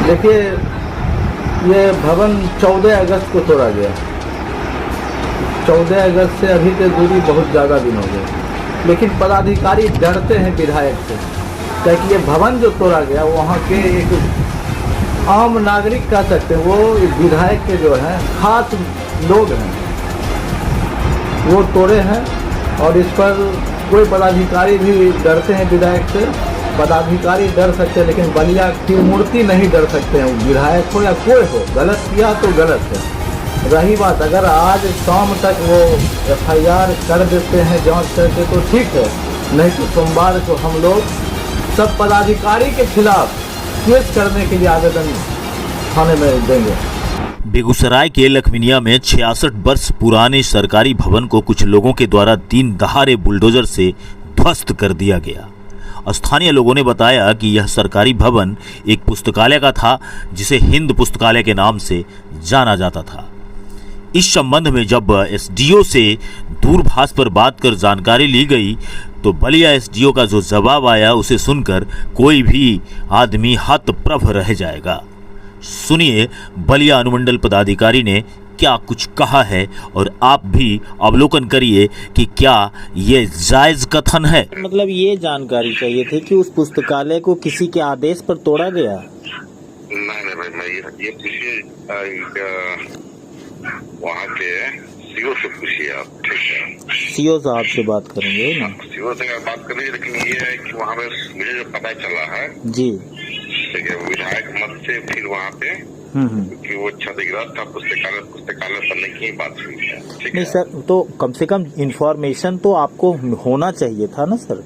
देखिए, ये भवन 14 अगस्त को तोड़ा गया। 14 अगस्त से अभी की दूरी बहुत ज़्यादा दिन हो गए, लेकिन पदाधिकारी डरते हैं विधायक से, क्योंकि ये भवन जो तोड़ा गया वहाँ के एक आम नागरिक कह सकते हैं, वो विधायक के जो हैं खास लोग हैं, वो तोड़े हैं। और इस पर कोई पदाधिकारी भी डरते हैं विधायक से। पदाधिकारी डर सकते हैं, लेकिन बलिया की मूर्ति नहीं डर सकते हैं। विधायक हो या कोई हो, गलत किया तो गलत है। रही बात, अगर आज शाम तक वो FIR कर देते हैं जांच करके तो ठीक है, नहीं तो सोमवार को हम लोग सब पदाधिकारी के खिलाफ केस करने के लिए आवेदन थाने में देंगे। बेगूसराय के लखमीनिया में 66 वर्ष पुराने सरकारी भवन को कुछ लोगों के द्वारा दिन दहाड़े बुलडोजर से ध्वस्त कर दिया गया। स्थानीय लोगों ने बताया कि यह सरकारी भवन एक पुस्तकालय का था, जिसे हिंद पुस्तकालय के नाम से जाना जाता था। इस संबंध में जब SDO से दूरभाष पर बात कर जानकारी ली गई तो बलिया SDO का जो जवाब आया उसे सुनकर कोई भी आदमी हतप्रभ रह जाएगा। सुनिए बलिया अनुमंडल पदाधिकारी ने क्या कुछ कहा है और आप भी अवलोकन करिए कि क्या ये जायज कथन है। मतलब ये जानकारी चाहिए थी कि उस पुस्तकालय को किसी के आदेश पर तोड़ा गया। नहीं भाई, मैं ये पूछिए वहाँ के CO से पूछिए आप, ठीक है। CO साहब से बात करेंगे ना? CO से बात करेंगे, लेकिन ये है कि वहाँ पे मुझे जो पता चला है जी, ठीक है, विधायक मत से फिर वहाँ पे क्योंकि वो क्षतिग्रस्त था, पुस्तकालय बनने की बात हुई है, ठीक नहीं है। सर, तो कम से कम इन्फॉर्मेशन तो आपको होना चाहिए था ना सर।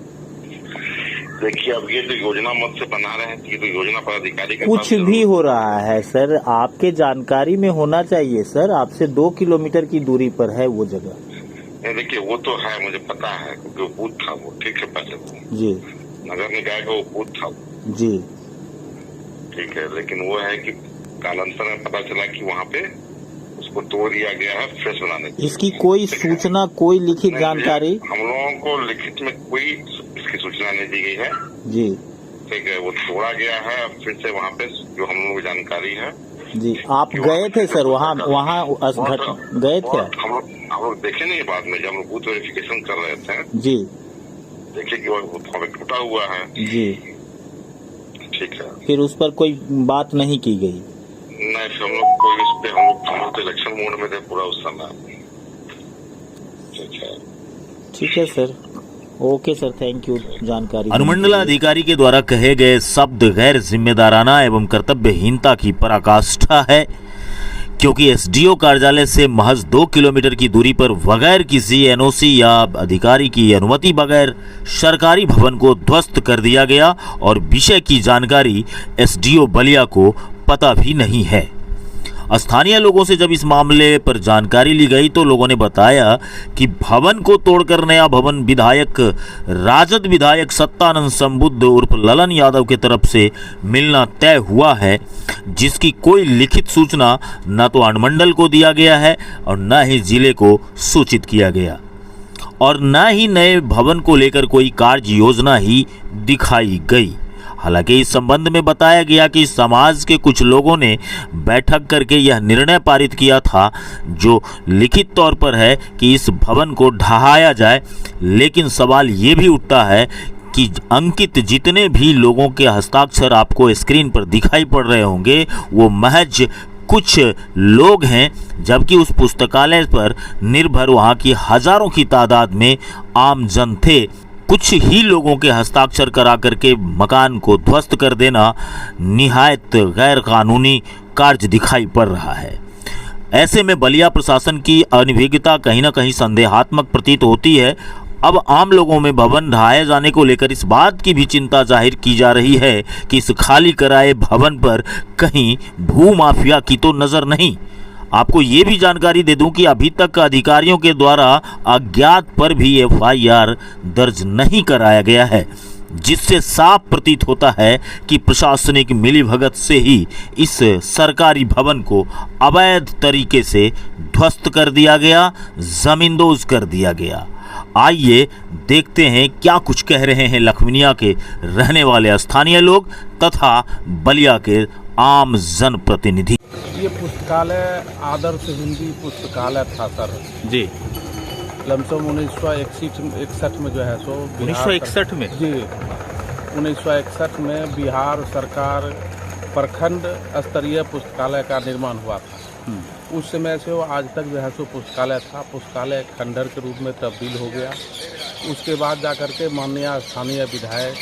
देखिए, अब ये जो योजना मत से बना रहे हैं, ये तो योजना पदाधिकारी के कुछ भी हो रहा है सर, आपके जानकारी में होना चाहिए सर। आपसे 2 किलोमीटर की दूरी पर है वो जगह। देखिए, वो तो है, मुझे पता है, क्योंकि वो बूथ था वो, ठीक है। पहले जी, नगर निकाय का वो बूथ था जी, ठीक है। लेकिन वो है कि कालांतर में पता चला कि वहाँ पे उसको तोड़ दिया गया है फ्रेश बनाने के लिए। इसकी कोई सूचना, कोई लिखित जानकारी? हम लोगों को लिखित में कोई इसकी सूचना नहीं दी गई है जी, ठीक है। वो तोड़ा गया है फिर से वहाँ पे, जो हम लोगों को जानकारी है जी। आप गए थे सर वहाँ गए थे? हम लोग देखे नहीं, बाद में जब हम लोग बूथ वेरिफिकेशन कर रहे थे जी, देखे कि वो टूटा हुआ है जी, ठीक है। फिर उस पर कोई बात नहीं की गई? नहीं, फिर हम लोग कोई उस पे, हम लोग तो इलेक्शन मोड में थे पूरा उस समय, ठीक है। ठीक है sir, okay sir, thank you जानकारी। अनुमंडलाधिकारी के द्वारा कहे गए शब्द गैर जिम्मेदाराना एवं कर्तव्यहीनता की पराकाष्ठा है, क्योंकि SDO कार्यालय से महज 2 किलोमीटर की दूरी पर बगैर किसी NOC या अधिकारी की अनुमति बगैर सरकारी भवन को ध्वस्त कर दिया गया और विषय की जानकारी SDO बलिया को पता भी नहीं है। स्थानीय लोगों से जब इस मामले पर जानकारी ली गई तो लोगों ने बताया कि भवन को तोड़कर नया भवन विधायक राजद विधायक सत्तानंद संबुद्ध उर्फ ललन यादव के तरफ से मिलना तय हुआ है, जिसकी कोई लिखित सूचना न तो अनुमंडल को दिया गया है और न ही जिले को सूचित किया गया और न ही नए भवन को लेकर कोई कार्य योजना ही दिखाई गई। हालांकि इस संबंध में बताया गया कि समाज के कुछ लोगों ने बैठक करके यह निर्णय पारित किया था, जो लिखित तौर पर है कि इस भवन को ढहाया जाए। लेकिन सवाल ये भी उठता है कि अंकित जितने भी लोगों के हस्ताक्षर आपको स्क्रीन पर दिखाई पड़ रहे होंगे वो महज कुछ लोग हैं, जबकि उस पुस्तकालय पर निर्भर वहाँ की हजारों की तादाद में आम जन थे। कुछ ही लोगों के हस्ताक्षर करा करके मकान को ध्वस्त कर देना निहायत गैर कानूनी कार्य दिखाई पड़ रहा है। ऐसे में बलिया प्रशासन की अनिभिज्ञता कहीं न कहीं संदेहात्मक प्रतीत होती है। अब आम लोगों में भवन ढहाए जाने को लेकर इस बात की भी चिंता जाहिर की जा रही है कि इस खाली कराए भवन पर कहीं भूमाफिया की तो नजर नहीं। आपको ये भी जानकारी दे दूं कि अभी तक अधिकारियों के द्वारा अज्ञात पर भी FIR दर्ज नहीं कराया गया है, जिससे साफ प्रतीत होता है कि प्रशासनिक मिलीभगत से ही इस सरकारी भवन को अवैध तरीके से ध्वस्त कर दिया गया, जमींदोज कर दिया गया। आइए देखते हैं क्या कुछ कह रहे हैं लखमीनिया के रहने वाले स्थानीय लोग तथा बलिया के आम जनप्रतिनिधि। ये पुस्तकालय आदर्श हिंदी पुस्तकालय था सर जी। लमसम 1961 में जो है सो 1961 में जी 1961 में बिहार सरकार प्रखंड स्तरीय पुस्तकालय का निर्माण हुआ था। उस समय से वो आज तक जो है सो पुस्तकालय था। पुस्तकालय खंडहर के रूप में तब्दील हो गया। उसके बाद जाकर के माननीय स्थानीय विधायक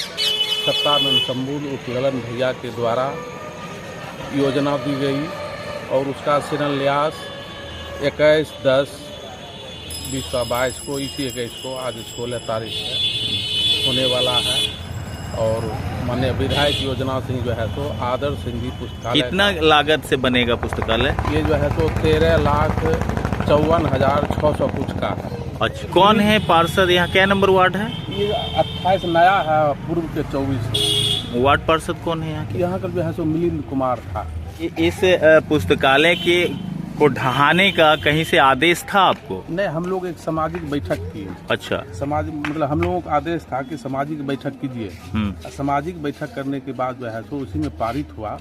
सत्तानंद शंभू ललन भैया के द्वारा योजना दी गई और उसका शिलान्यास 21/10/2022 को इसी 21 को आज 16 तारीख है होने वाला है। और माननीय विधायक योजना से जो है तो आदर्श हिंदी पुस्तकालय कितना लागत से बनेगा पुस्तकालय? ये जो है तो 13,54,600 कुछ का है। अच्छा, कौन है पार्षद यहाँ? क्या नंबर वार्ड है? ये 28 नया है, पूर्व के 24 वार्ड पार्षद कौन है यहाँ के? यहाँ का जो है सो मिलिंद कुमार था। इस पुस्तकालय के को ढहाने का कहीं से आदेश था आपको? नहीं, हम लोग एक सामाजिक बैठक की। अच्छा, सामाजिक मतलब हम लोगों का आदेश था कि सामाजिक बैठक कीजिए। सामाजिक बैठक करने के बाद जो है तो उसी में पारित हुआ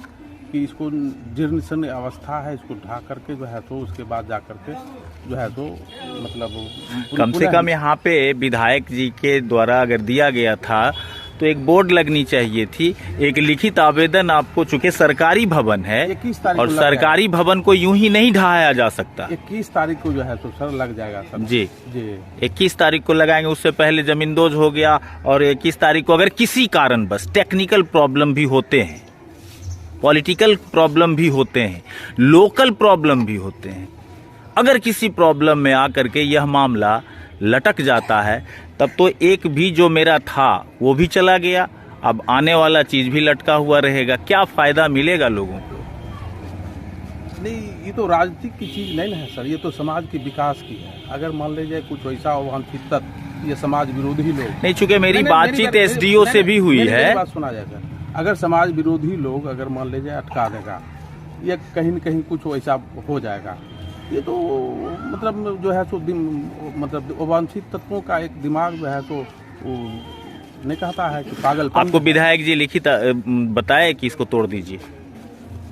कि इसको जीर्ण शीर्ण अवस्था है, इसको ढा करके जो है तो उसके बाद जा करके जो है तो मतलब कम से कम यहाँ पे विधायक जी के द्वारा अगर दिया गया था तो एक बोर्ड लगनी चाहिए थी, एक लिखित आवेदन आपको, चूंकि सरकारी भवन है 21 तारीख और सरकारी भवन को यूं ही नहीं ढहाया जा सकता। 21 तारीख को जो है तो सर लग जाएगा सर। जी जी 21 तारीख को लगाएंगे। उससे पहले जमींदोज हो गया और 21 तारीख को अगर किसी कारण बस टेक्निकल प्रॉब्लम भी होते हैं, पॉलिटिकल प्रॉब्लम भी होते हैं, लोकल प्रॉब्लम भी होते हैं, अगर किसी प्रॉब्लम में आकर के यह मामला लटक जाता है तब तो एक भी जो मेरा था वो भी चला गया, अब आने वाला चीज भी लटका हुआ रहेगा। क्या फायदा मिलेगा लोगों को? नहीं, ये तो राजनीतिक की चीज नहीं है सर, ये तो समाज के विकास की है। अगर मान लीजिए कुछ वैसा अवांछित तत्व, ये समाज विरोधी लोग नहीं, चूंकि मेरी बातचीत एसडीओ से भी हुई है। बात सुना जाएगा, अगर समाज विरोधी लोग अगर मान लीजिए अटका देगा या कहीं न कहीं कुछ वैसा हो जाएगा, ये तो मतलब जो है सो मतलब अवांछित तत्वों का एक दिमाग जो है तो नहीं कहता है कि पागल। आपको विधायक जी लिखित बताए कि इसको तोड़ दीजिए?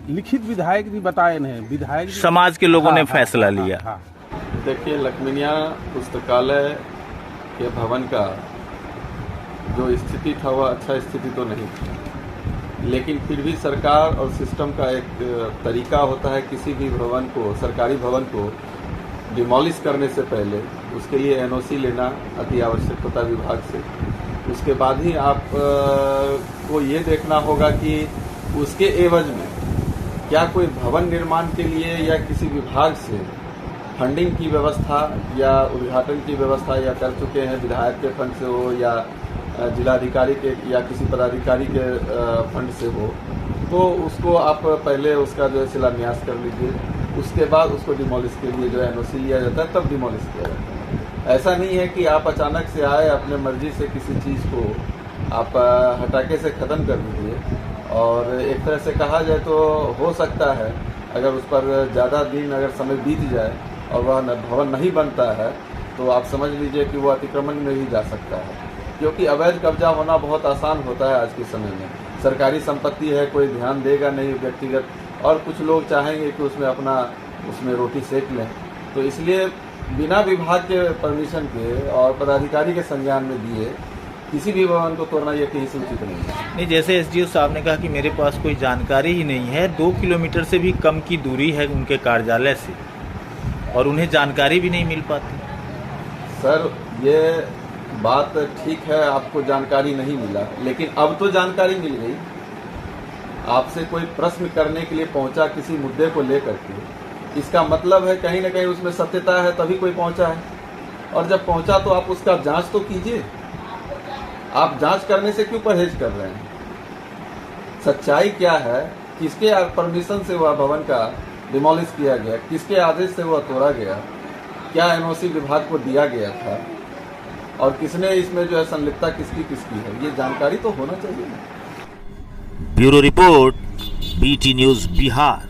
लिखित विधायक जी बताए नहीं, विधायक समाज के लोगों ने फैसला लिया। देखिए, लखमीनिया पुस्तकालय के भवन का जो स्थिति था वह अच्छा स्थिति तो नहीं थी, लेकिन फिर भी सरकार और सिस्टम का एक तरीका होता है किसी भी भवन को, सरकारी भवन को डिमोलिश करने से पहले उसके लिए एनओसी लेना अति आवश्यक होता है विभाग से। उसके बाद ही आप को ये देखना होगा कि उसके एवज में क्या कोई भवन निर्माण के लिए या किसी विभाग से फंडिंग की व्यवस्था या उद्घाटन की व्यवस्था या कर चुके हैं, विधायक के फंड से हो या जिलाधिकारी के या किसी पदाधिकारी के फंड से हो, तो उसको आप पहले उसका जो है शिलान्यास कर लीजिए। उसके बाद उसको डिमोलिश के लिए जो है एनओसी लिया जाता है, तब डिमोलिश किया जाता है। ऐसा नहीं है कि आप अचानक से आए अपने मर्जी से किसी चीज़ को आप हटाके से ख़त्म कर दीजिए। और एक तरह से कहा जाए तो हो सकता है अगर उस पर ज़्यादा दिन अगर समय बीत जाए और वह भवन नहीं बनता है तो आप समझ लीजिए कि वो अतिक्रमण में भी जा सकता है, क्योंकि अवैध कब्जा होना बहुत आसान होता है आज के समय में। सरकारी संपत्ति है, कोई ध्यान देगा नहीं व्यक्तिगत, और कुछ लोग चाहेंगे कि उसमें रोटी सेक लें। तो इसलिए बिना विभाग के परमिशन के और पदाधिकारी के संज्ञान में दिए किसी भी भवन को तोड़ना ये कहीं से उचित नहीं है। नहीं, जैसे एसडीओ साहब ने कहा कि मेरे पास कोई जानकारी ही नहीं है, 2 किलोमीटर से भी कम की दूरी है उनके कार्यालय से और उन्हें जानकारी भी नहीं मिल पाती। सर, ये बात ठीक है, आपको जानकारी नहीं मिला, लेकिन अब तो जानकारी मिल गई। आपसे कोई प्रश्न करने के लिए पहुंचा किसी मुद्दे को लेकर के, इसका मतलब है कहीं ना कहीं उसमें सत्यता है, तभी कोई पहुंचा है। और जब पहुंचा तो आप उसका जांच तो कीजिए। आप जांच करने से क्यों परहेज कर रहे हैं? सच्चाई क्या है, किसके परमिशन से वह भवन का डिमोलिश किया गया, किसके आदेश से वह तोड़ा गया, क्या एनओसी विभाग को दिया गया था और किसने इसमें जो है संलिप्तता किसकी है, ये जानकारी तो होना चाहिए ना। Bureau report, BT news Bihar.